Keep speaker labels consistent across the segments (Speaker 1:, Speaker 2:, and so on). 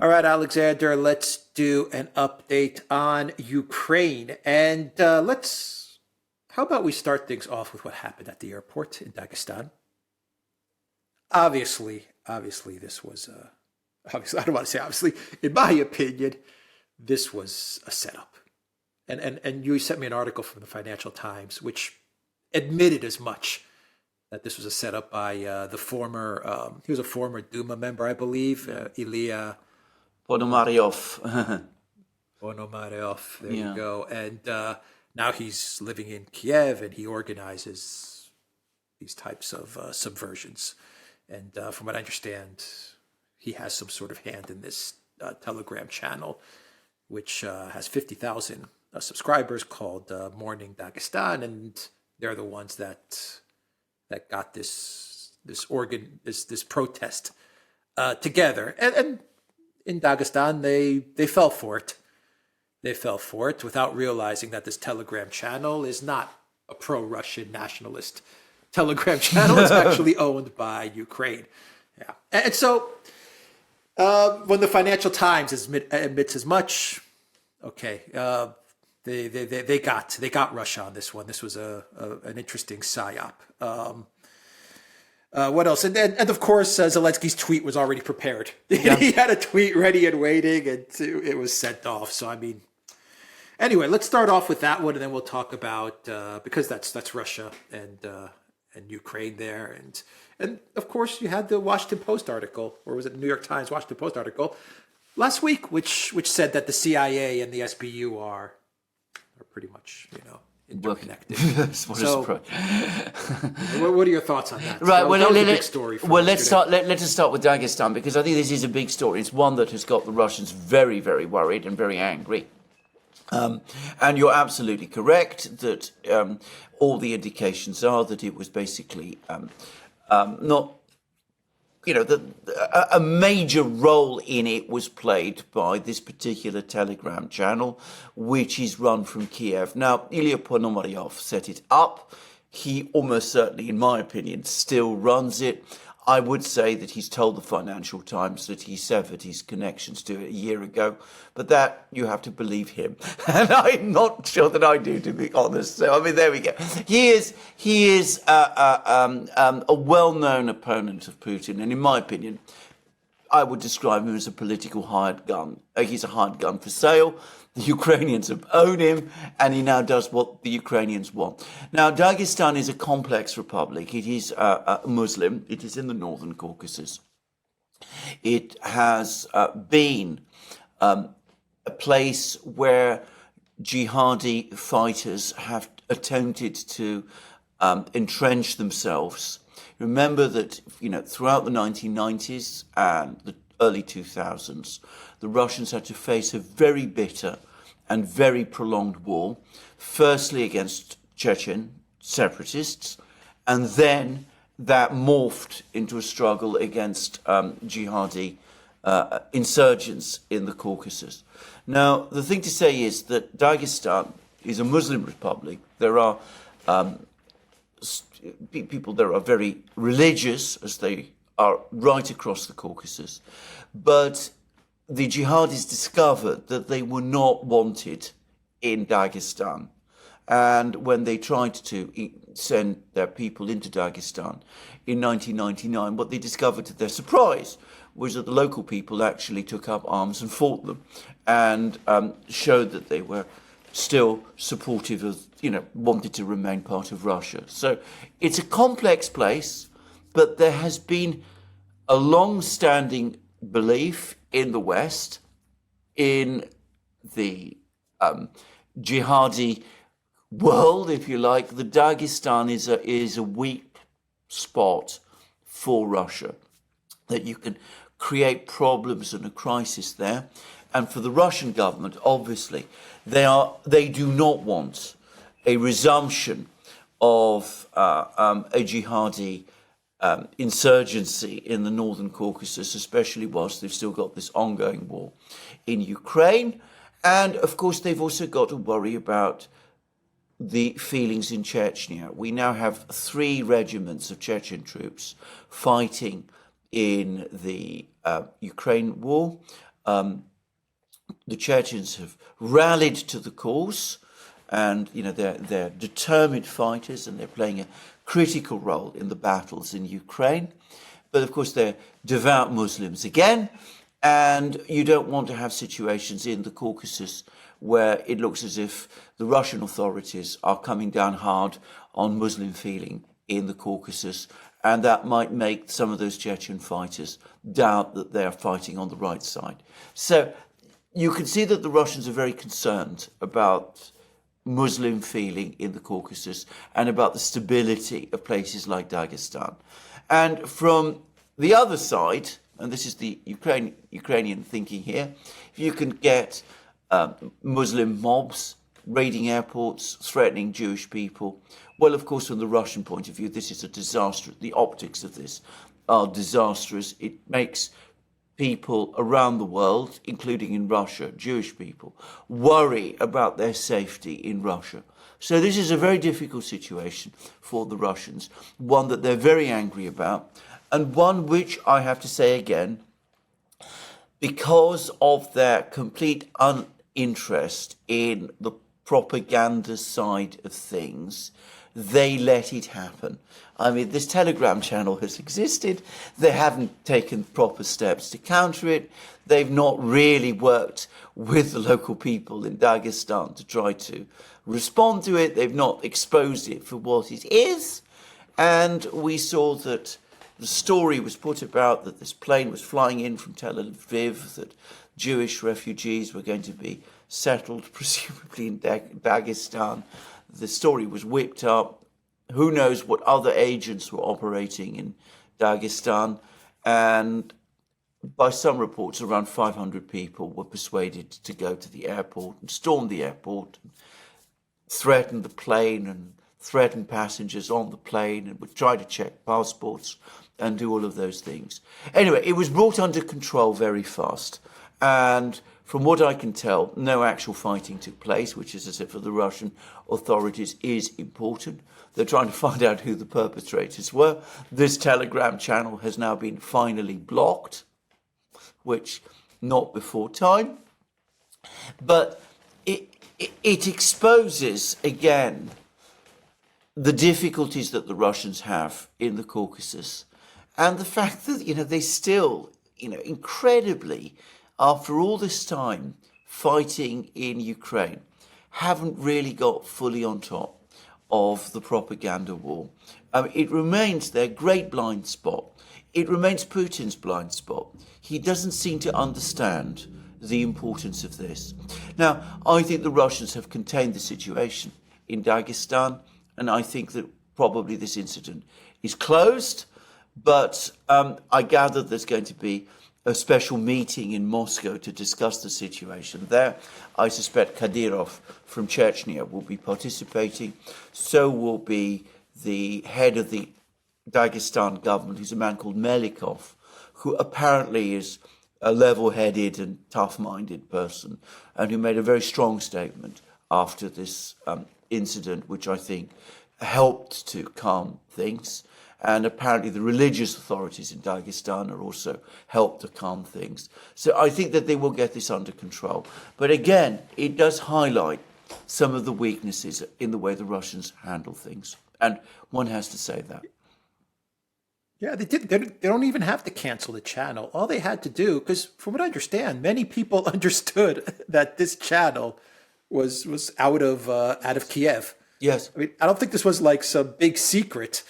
Speaker 1: All right, Alexander, let's do an update on Ukraine. And how about we start things off with what happened at the airport in Dagestan? Obviously, this was, obviously, I don't want to say obviously, in my opinion, this was a setup. And you sent me an article from the Financial Times, which admitted as much that this was a setup by the former, he was a former Duma member, I believe, Ilya
Speaker 2: Ponomaryov.
Speaker 1: Ponomaryov, there
Speaker 2: Yeah.
Speaker 1: you go. And now he's living in Kiev and he organizes these types of subversions. And from what I understand, he has some sort of hand in this Telegram channel, which has 50,000 subscribers called Morning Dagestan. And they're the ones that got this protest together. And in Dagestan, they fell for it. They fell for it without realizing that this Telegram channel is not a pro-Russian nationalist Telegram channel. It's actually owned by Ukraine. Yeah, and so when the Financial Times admits as much, okay, they got Russia on this one. This was an interesting psyop. What else? And of course, Zelensky's tweet was already prepared. Yeah. He had a tweet ready and waiting, and it was sent off. So I mean, anyway, let's start off with that one, and then we'll talk about because that's Russia and Ukraine there, and of course you had the Washington Post article, or was it the New York Times Washington Post article last week, which said that the CIA and the SBU are pretty much interconnected. So, what are your thoughts on that?
Speaker 2: Right.
Speaker 1: So,
Speaker 2: Well,
Speaker 1: that was a big story.
Speaker 2: let's start. Let us start with Dagestan, because I think this is a big story. It's one that has got the Russians very, very worried and very angry. And you're absolutely correct that all the indications are that it was basically not, a major role in it was played by this particular Telegram channel, which is run from Kiev. Now, Ilya Ponomaryov set it up. He almost certainly, in my opinion, still runs it. I would say that he's told the Financial Times that he severed his connections to it a year ago, but that you have to believe him, and I'm not sure that I do, to be honest. So I mean, there we go. He is a well-known opponent of Putin, and in my opinion, I would describe him as a political hired gun. He's a hired gun for sale. The Ukrainians have owned him, and he now does what the Ukrainians want. Now, Dagestan is a complex republic. It is Muslim. It is in the northern Caucasus. It has been a place where jihadi fighters have attempted to entrench themselves. Remember that, throughout the 1990s and the early 2000s, the Russians had to face a very bitter and very prolonged war, firstly against Chechen separatists, and then that morphed into a struggle against jihadi insurgents in the Caucasus. Now, the thing to say is that Dagestan is a Muslim republic. There are people there are very religious, as they are right across the Caucasus, but the jihadis discovered that they were not wanted in Dagestan. And when they tried to send their people into Dagestan in 1999, what they discovered to their surprise was that the local people actually took up arms and fought them, and showed that they were still supportive of, wanted to remain part of Russia. So it's a complex place, but there has been a long-standing belief in the West, in the jihadi world, if you like, that Dagestan is a weak spot for Russia, that you can create problems and a crisis there. And for the Russian government, obviously, they do not want a resumption of a jihadi insurgency in the northern Caucasus, especially whilst they've still got this ongoing war in Ukraine. And of course, they've also got to worry about the feelings in Chechnya. We now have 3 regiments of Chechen troops fighting in the Ukraine war. the Chechens have rallied to the cause, and they're determined fighters, and they're playing a critical role in the battles in Ukraine. But of course, they're devout Muslims again, and you don't want to have situations in the Caucasus where it looks as if the Russian authorities are coming down hard on Muslim feeling in the Caucasus, and that might make some of those Chechen fighters doubt that they're fighting on the right side. So you can see that the Russians are very concerned about Muslim feeling in the Caucasus and about the stability of places like Dagestan. And from the other side, and this is the Ukrainian thinking here, if you can get Muslim mobs raiding airports, threatening Jewish people, well, of course, from the Russian point of view, this is a disaster. The optics of this are disastrous. It makes people around the world, including in Russia, Jewish people, worry about their safety in Russia. So this is a very difficult situation for the Russians, one that they're very angry about, and one which I have to say again, because of their complete uninterest in the propaganda side of things, they let it happen. I mean, this Telegram channel has existed. They haven't taken proper steps to counter it. They've not really worked with the local people in Dagestan to try to respond to it. They've not exposed it for what it is. And we saw that the story was put about that this plane was flying in from Tel Aviv, that Jewish refugees were going to be settled, presumably in Dagestan. The story was whipped up. Who knows what other agents were operating in Dagestan. And by some reports, around 500 people were persuaded to go to the airport and storm the airport, and threaten the plane and threaten passengers on the plane, and would try to check passports and do all of those things. Anyway, it was brought under control very fast. And from what I can tell, no actual fighting took place, which, as I said, for the Russian authorities is important. They're trying to find out who the perpetrators were. This Telegram channel has now been finally blocked, which not before time. But it exposes, again, the difficulties that the Russians have in the Caucasus, and the fact that, they still, incredibly, after all this time fighting in Ukraine, haven't really got fully on top of the propaganda war. It remains their great blind spot. It remains Putin's blind spot. He doesn't seem to understand the importance of this. Now, I think the Russians have contained the situation in Dagestan, and I think that probably this incident is closed, but I gather there's going to be a special meeting in Moscow to discuss the situation there. I suspect Kadyrov from Chechnya will be participating. So will be the head of the Dagestan government, who's a man called Melikov, who apparently is a level-headed and tough-minded person, and who made a very strong statement after this incident, which I think helped to calm things. And apparently the religious authorities in Dagestan are also helped to calm things. So I think that they will get this under control. But again, it does highlight some of the weaknesses in the way the Russians handle things. And one has to say that.
Speaker 1: Yeah, they did. They don't even have to cancel the channel. All they had to do, because from what I understand, many people understood that this channel was out of Kiev.
Speaker 2: Yes.
Speaker 1: I mean, I don't think this was like some big secret.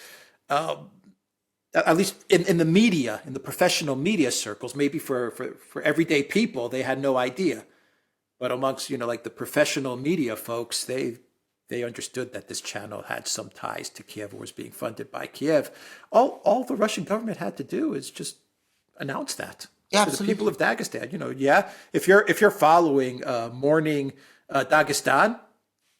Speaker 1: At least in the media, in the professional media circles, maybe for everyday people, they had no idea. But amongst, like the professional media folks, they understood that this channel had some ties to Kiev or was being funded by Kiev. All the Russian government had to do is just announce that to the people of Dagestan. If you're following morning Dagestan,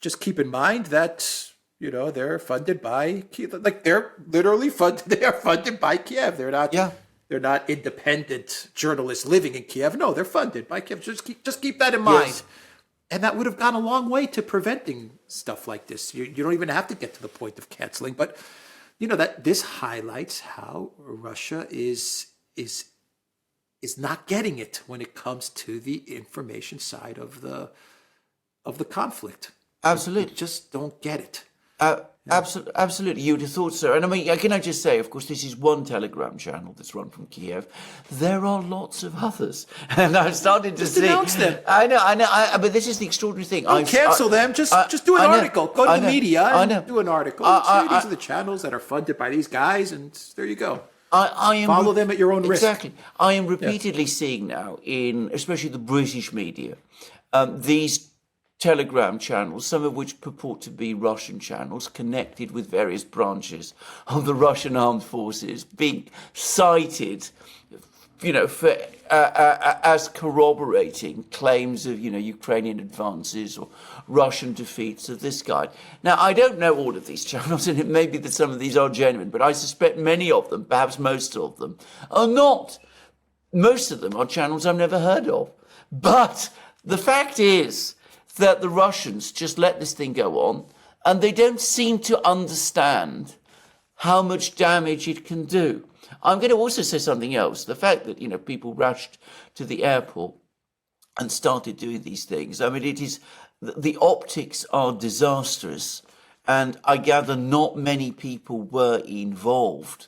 Speaker 1: just keep in mind that they're funded by Kiev. Like they're literally funded. They are funded by Kiev. They're not.
Speaker 2: Yeah.
Speaker 1: They're not independent journalists living in Kiev. No, they're funded by Kiev. Just keep that in mind.
Speaker 2: Yes.
Speaker 1: And that would have gone a long way to preventing stuff like this. You don't even have to get to the point of canceling. But that this highlights how Russia is is not getting it when it comes to the information side of the conflict.
Speaker 2: Absolutely.
Speaker 1: They just don't get it.
Speaker 2: Absolutely, you would have thought so. And I mean, can I just say, of course, this is one Telegram channel that's run from Kiev. There are lots of others, and I've started to see.
Speaker 1: Announce them.
Speaker 2: I know. But this is the extraordinary thing.
Speaker 1: Don't cancel them. Just do an article. Go to the media and do an article. Say these are the channels that are funded by these guys, and there you go.
Speaker 2: I am
Speaker 1: Follow them at your own risk.
Speaker 2: Exactly. I am repeatedly seeing now, in especially the British media, these Telegram channels, some of which purport to be Russian channels, connected with various branches of the Russian armed forces, being cited, for as corroborating claims of, Ukrainian advances or Russian defeats of this kind. Now, I don't know all of these channels, and it may be that some of these are genuine, but I suspect many of them, perhaps most of them, are not. Most of them are channels I've never heard of. But the fact is that the Russians just let this thing go on, and they don't seem to understand how much damage it can do. I'm going to also say something else. The fact that, people rushed to the airport and started doing these things. I mean, the optics are disastrous, and I gather not many people were involved.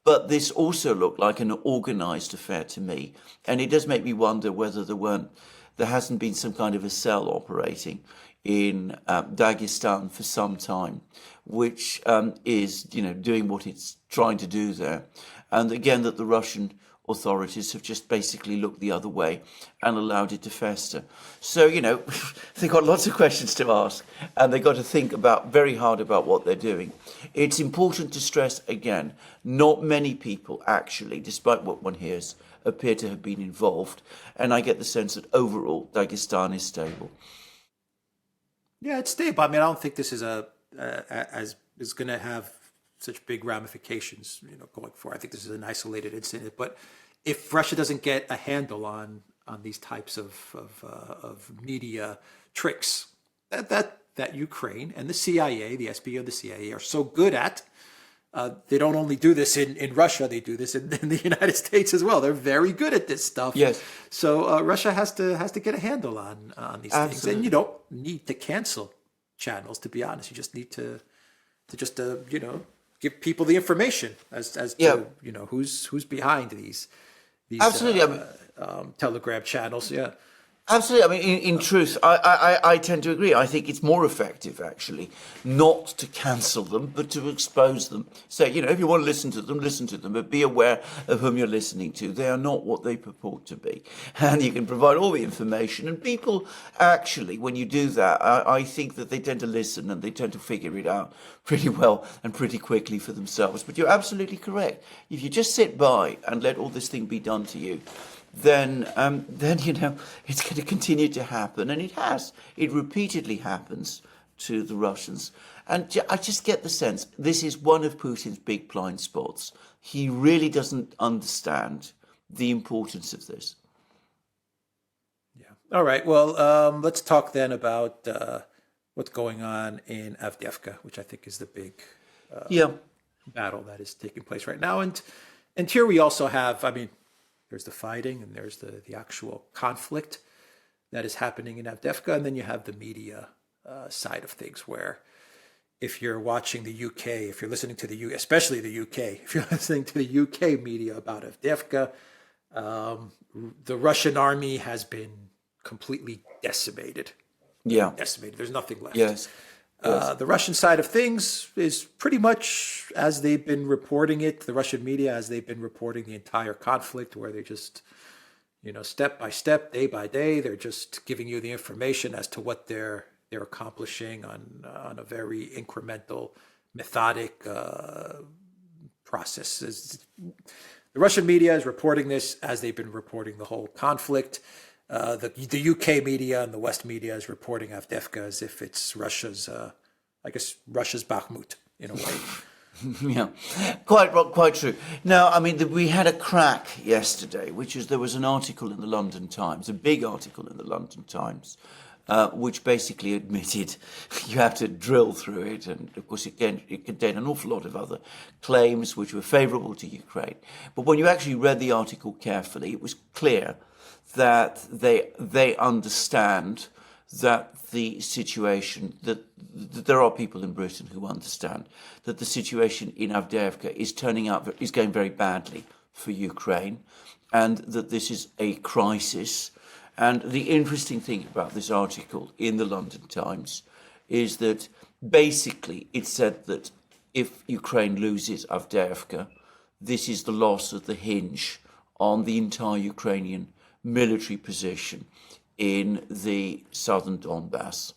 Speaker 2: But this also looked like an organised affair to me, and it does make me wonder whether there hasn't been some kind of a cell operating in Dagestan for some time, which is, doing what it's trying to do there. And again, that the Russian authorities have just basically looked the other way and allowed it to fester. So, they've got lots of questions to ask, and they've got to think very hard about what they're doing. It's important to stress again, not many people actually, despite what one hears, appear to have been involved. And I get the sense that overall, Dagestan is stable.
Speaker 1: Yeah, it's stable. I mean, I don't think this is is going to have such big ramifications, going forward. I think this is an isolated incident. But if Russia doesn't get a handle on these types of media tricks that Ukraine and the CIA, the SBU of the CIA, are so good at, they don't only do this in Russia, they do this in the United States as well. They're very good at this stuff.
Speaker 2: Yes.
Speaker 1: So Russia has to get a handle on these things. And you don't need to cancel channels, to be honest. You just need to give people the information as to who's behind these
Speaker 2: Absolutely.
Speaker 1: Telegram channels. Yeah.
Speaker 2: Absolutely. I mean, in truth, I tend to agree. I think it's more effective, actually, not to cancel them, but to expose them. So, if you want to listen to them, but be aware of whom you're listening to. They are not what they purport to be. And you can provide all the information. And people, actually, when you do that, I think that they tend to listen and they tend to figure it out pretty well and pretty quickly for themselves. But you're absolutely correct. If you just sit by and let all this thing be done to you, then it's going to continue to happen, and it has. It repeatedly happens to the Russians, and I just get the sense this is one of Putin's big blind spots. He really doesn't understand the importance of this.
Speaker 1: Yeah. All right. Well, let's talk then about what's going on in Avdiivka, which I think is the big battle that is taking place right now, and here we also have, there's the fighting and there's the actual conflict that is happening in Avdiivka. And then you have the media side of things, where if you're watching the UK, if you're listening to especially the UK, if you're listening to the UK media about Avdiivka, the Russian army has been completely decimated.
Speaker 2: Yeah.
Speaker 1: Decimated. There's nothing left.
Speaker 2: Yes.
Speaker 1: The Russian side of things is pretty much as they've been reporting it, the Russian media, as they've been reporting the entire conflict, where they just, step by step, day by day, they're just giving you the information as to what they're accomplishing on a very incremental, methodic process. The Russian media is reporting this as they've been reporting the whole conflict. The UK media and the West media is reporting Avdiivka as if it's Russia's Bakhmut in a way.
Speaker 2: Yeah, quite true. Now, we had a crack yesterday, which is there was an article in the London Times, a big article in the London Times, which basically admitted you have to drill through it. And of course, it contained an awful lot of other claims which were favourable to Ukraine. But when you actually read the article carefully, it was clear that they understand that the situation, that there are people in Britain who understand that the situation in Avdiivka is going very badly for Ukraine, and that this is a crisis. And the interesting thing about this article in the London Times is that basically it said that if Ukraine loses Avdiivka, this is the loss of the hinge on the entire Ukrainian military position in the southern Donbass.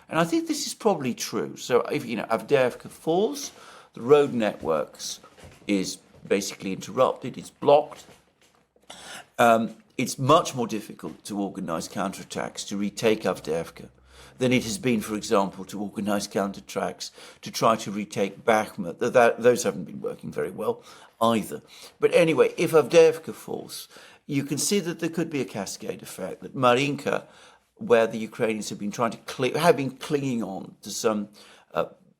Speaker 2: And I think this is probably true. So if Avdiivka falls, the road networks is basically interrupted, it's blocked. It's much more difficult to organise counterattacks to retake Avdiivka than it has been, for example, to organise counterattacks to try to retake Bakhmut. Those haven't been working very well either. But anyway, if Avdiivka falls, you can see that there could be a cascade effect, that Marinka, where the Ukrainians have been clinging on to some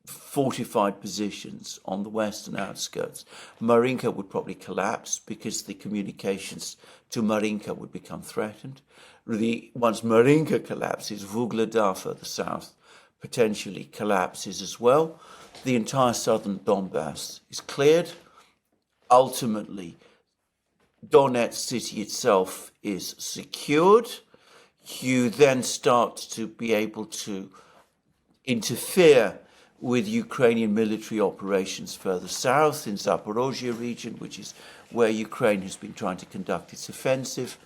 Speaker 2: fortified positions on the western outskirts, Marinka would probably collapse because the communications to Marinka would become threatened. Once Marinka collapses, Vuhledar further south potentially collapses as well. The entire southern Donbass is cleared. Ultimately, Donetsk city itself is secured. You then start to be able to interfere with Ukrainian military operations further south in Zaporozhye region, which is where Ukraine has been trying to conduct its offensive.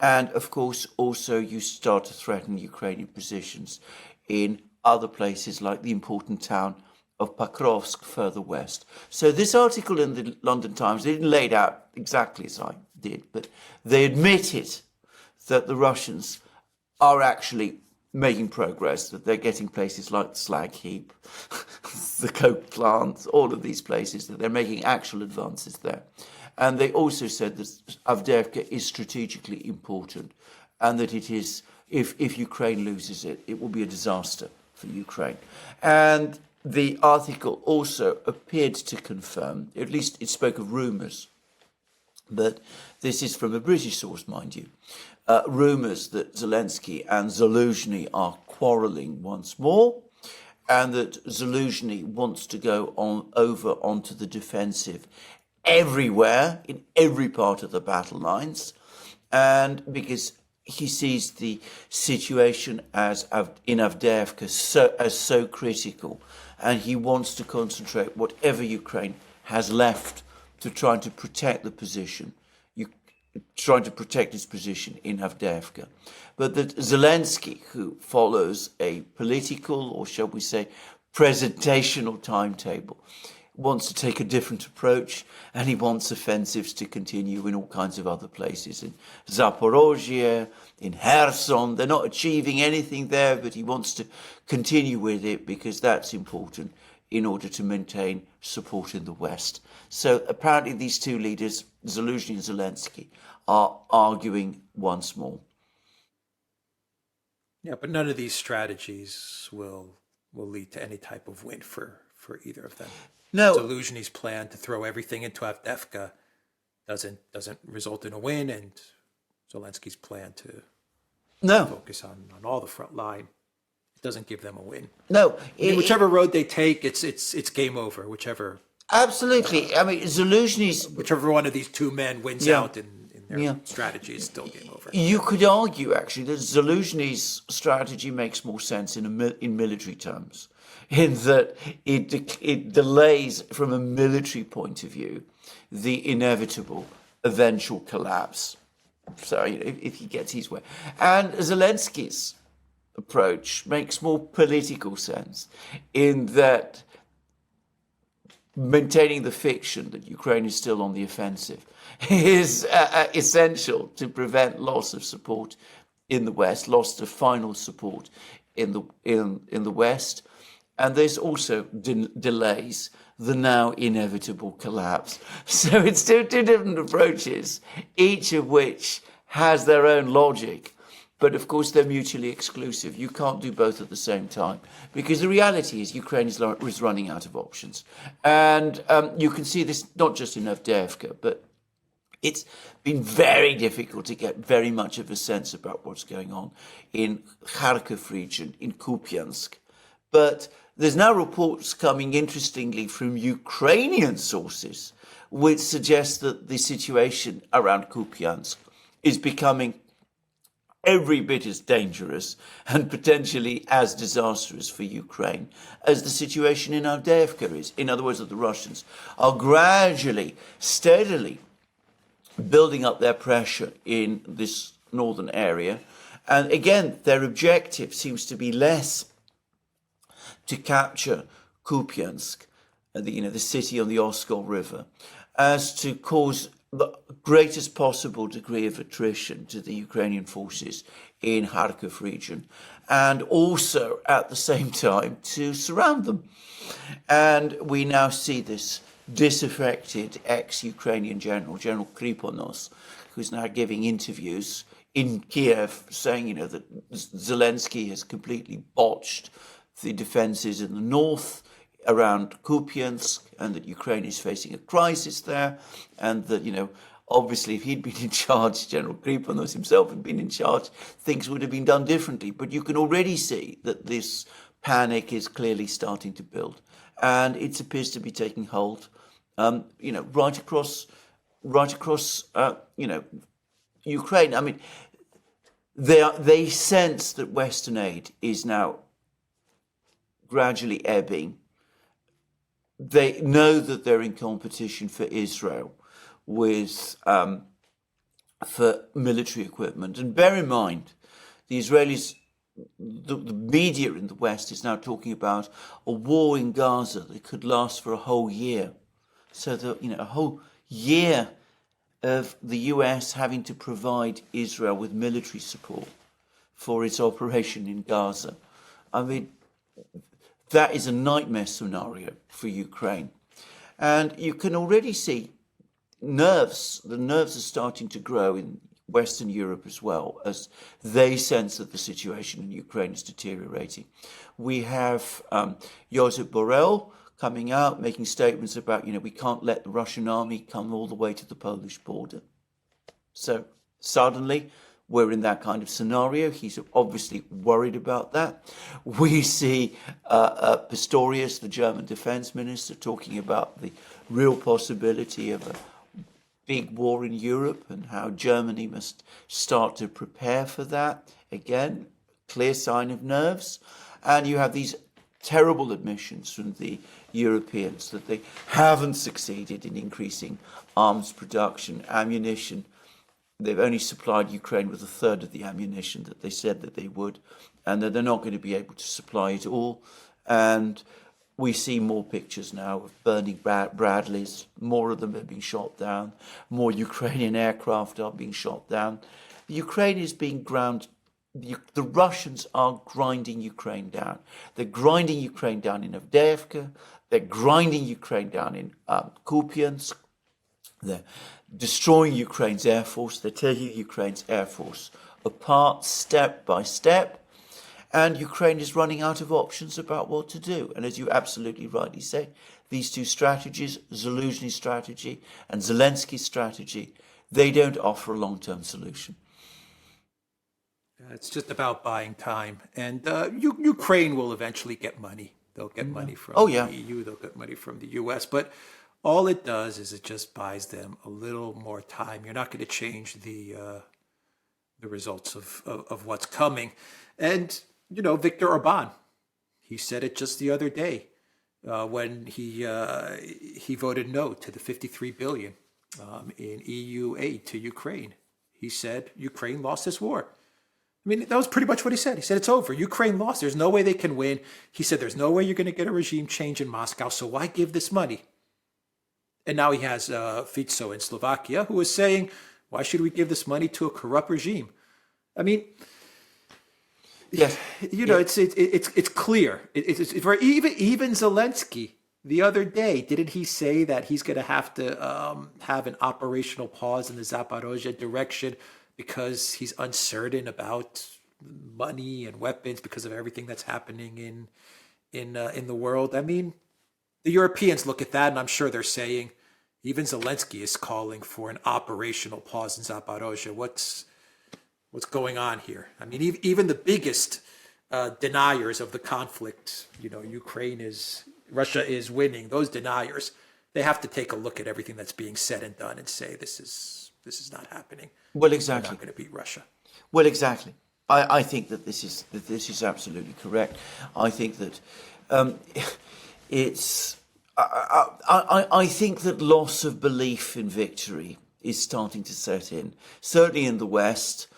Speaker 2: And of course, also you start to threaten Ukrainian positions in other places like the important town of Pakrovsk further west. So this article in the London Times didn't lay it out exactly as I did, but they admitted that the Russians are actually making progress, that they're getting places like the slag heap, the coke plant, all of these places, that they're making actual advances there. And they also said that Avdiivka is strategically important and that it is, if Ukraine loses it, it will be a disaster for Ukraine. And the article also appeared to confirm, at least it spoke of rumours, but this is from a British source, mind you, rumours that Zelensky and Zaluzhny are quarrelling once more, and that Zaluzhny wants to go over onto the defensive everywhere, in every part of the battle lines, and because he sees the situation in Avdiivka as so critical, and he wants to concentrate whatever Ukraine has left to try to protect the position, trying to protect its position in Avdiivka. But that Zelensky, who follows a political, or shall we say, presentational timetable, wants to take a different approach, and he wants offensives to continue in all kinds of other places, in Zaporozhye, in Kherson. They're not achieving anything there, but he wants to continue with it because that's important in order to maintain support in the West. So apparently these two leaders, Zaluzhny and Zelensky, are arguing once more.
Speaker 1: Yeah, but none of these strategies will lead to any type of win for either of them.
Speaker 2: No.
Speaker 1: Zaluzhny's plan to throw everything into Avdiivka doesn't result in a win, and Zelensky's plan to focus on all the front line doesn't give them a win.
Speaker 2: No,
Speaker 1: whichever road they take, it's game over. Whichever.
Speaker 2: Absolutely. I mean, Zaluzhny's,
Speaker 1: whichever one of these two men wins out in their strategy is still game over.
Speaker 2: You could argue actually that Zaluzhny's strategy makes more sense in military terms, in that it delays from a military point of view the inevitable eventual collapse. So if he gets his way, and Zelensky's approach makes more political sense in that maintaining the fiction that Ukraine is still on the offensive is essential to prevent loss of support in the West, loss of final support in the West, and this also delays the now inevitable collapse. So it's two different approaches, each of which has their own logic, But of course, they're mutually exclusive. You can't do both at the same time, because the reality is Ukraine is running out of options. And you can see this not just in Avdiivka, but it's been very difficult to get very much of a sense about what's going on in Kharkiv region, in Kupiansk. But there's now reports coming, interestingly, from Ukrainian sources, which suggest that the situation around Kupiansk is becoming every bit as dangerous and potentially as disastrous for Ukraine as the situation in Avdiivka is. In other words, that the Russians are gradually, steadily building up their pressure in this northern area. And again, their objective seems to be less to capture Kupiansk, the city on the Oskol River, as to cause the greatest possible degree of attrition to the Ukrainian forces in Kharkiv region, and also at the same time to surround them. And we now see this disaffected ex-Ukrainian General Kriponos, who's now giving interviews in Kiev saying, that Zelensky has completely botched the defenses in the north around Kupiansk, and that Ukraine is facing a crisis there, and that, obviously if he'd been in charge, General Kriponos himself had been in charge, things would have been done differently. But you can already see that this panic is clearly starting to build, and it appears to be taking hold, right across, Ukraine. I mean, they sense that Western aid is now gradually ebbing. They know that they're in competition for Israel for military equipment. And bear in mind, the Israelis, the media in the West is now talking about a war in Gaza that could last for a whole year. So that, a whole year of the US having to provide Israel with military support for its operation in Gaza. I mean, that is a nightmare scenario for Ukraine. And you can already see the nerves are starting to grow in Western Europe as well, as they sense that the situation in Ukraine is deteriorating. We have Josep Borrell coming out, making statements about, we can't let the Russian army come all the way to the Polish border. So suddenly, we're in that kind of scenario. He's obviously worried about that. We see Pistorius, the German defense minister, talking about the real possibility of a big war in Europe and how Germany must start to prepare for that. Again, clear sign of nerves. And you have these terrible admissions from the Europeans that they haven't succeeded in increasing arms production, ammunition. They've only supplied Ukraine with a third of the ammunition that they said that they would, and that they're not going to be able to supply it all. And we see more pictures now of burning Bradleys. More of them have been shot down. More Ukrainian aircraft are being shot down. Ukraine is being ground. The Russians are grinding Ukraine down. They're grinding Ukraine down in Avdiivka. They're grinding Ukraine down in Kupiansk. They're destroying Ukraine's air force. They're taking Ukraine's air force apart step by step. And Ukraine is running out of options about what to do. And as you absolutely rightly say, these two strategies, Zelensky's strategy and Zelensky's strategy, they don't offer a long-term solution.
Speaker 1: It's just about buying time. And Ukraine will eventually get money. They'll get money from the EU. They'll get money from the US. But all it does is it just buys them a little more time. You're not going to change the results of what's coming. And, Viktor Orban, he said it just the other day when he voted no to the 53 billion in EU aid to Ukraine. He said Ukraine lost this war. I mean, that was pretty much what he said. He said, it's over. Ukraine lost. There's no way they can win. He said, there's no way you're going to get a regime change in Moscow, so why give this money? And now he has Fico in Slovakia, who is saying, why should we give this money to a corrupt regime? I mean,
Speaker 2: yes,
Speaker 1: it's clear. It's for even Zelensky the other day. Didn't he say that he's going to have to have an operational pause in the Zaporozhye direction because he's uncertain about money and weapons because of everything that's happening in the world. I mean, the Europeans look at that, and I'm sure they're saying, even Zelensky is calling for an operational pause in Zaporozhye. What's going on here? I mean, even the biggest deniers of the conflict, Russia is winning. Those deniers, they have to take a look at everything that's being said and done and say this is not happening.
Speaker 2: Well, exactly.
Speaker 1: We're not going to beat Russia.
Speaker 2: Well, exactly. I think that this is absolutely correct. I think that it's. I think that loss of belief in victory is starting to set in. Certainly in the West,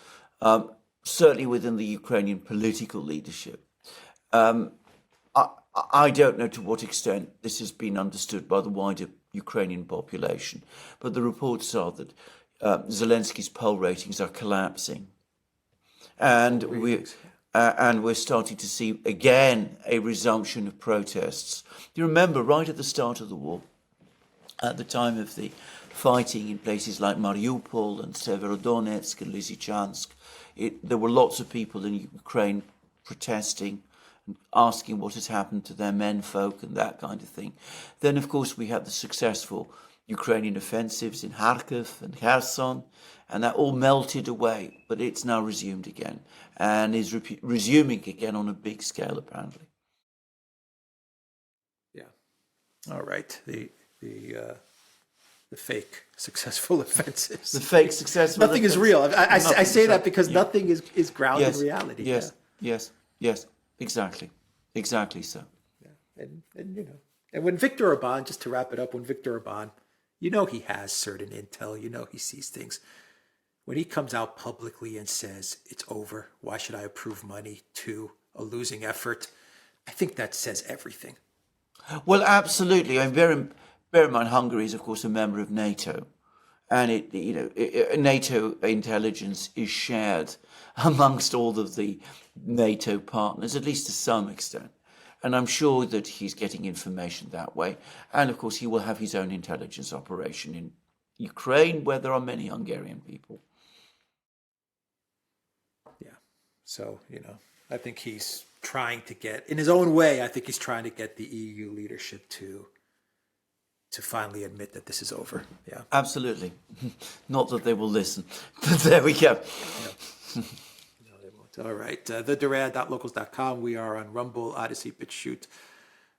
Speaker 2: certainly within the Ukrainian political leadership. I don't know to what extent this has been understood by the wider Ukrainian population, but the reports are that Zelensky's poll ratings are collapsing. And we're starting to see again a resumption of protests. Do you remember right at the start of the war, at the time of the fighting in places like Mariupol and Severodonetsk and Lysychansk, there were lots of people in Ukraine protesting and asking what had happened to their menfolk and that kind of thing. Then, of course, we had the successful Ukrainian offensives in Kharkiv and Kherson, and that all melted away, but it's now resumed again, and is resuming again on a big scale, apparently.
Speaker 1: Yeah. All right. The fake successful offensives.
Speaker 2: The fake successful.
Speaker 1: Nothing is real. I say that because nothing is grounded in reality.
Speaker 2: Yes. Yeah. Yes. Exactly so.
Speaker 1: Yeah. And when Viktor Orban, just to wrap it up, when Viktor Orban, he has certain intel, he sees things. When he comes out publicly and says, it's over, why should I approve money to a losing effort? I think that says everything.
Speaker 2: Well, absolutely. I mean, bear in mind, Hungary is, of course, a member of NATO. And NATO intelligence is shared amongst all of the NATO partners, at least to some extent. And I'm sure that he's getting information that way. And, of course, he will have his own intelligence operation in Ukraine, where there are many Hungarian people.
Speaker 1: Yeah. So, I think he's trying to get, in his own way, I think he's trying to get the EU leadership to finally admit that this is over. Yeah.
Speaker 2: Absolutely. Not that they will listen, but there we go.
Speaker 1: No, they won't. All right. TheDuran.locals.com. We are on Rumble, ODYSEE, BitChute,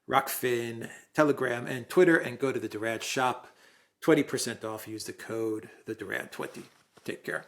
Speaker 1: Rockfin, Telegram, and Twitter. And go to the Duran shop. 20% off. Use the code TheDuran20. Take care.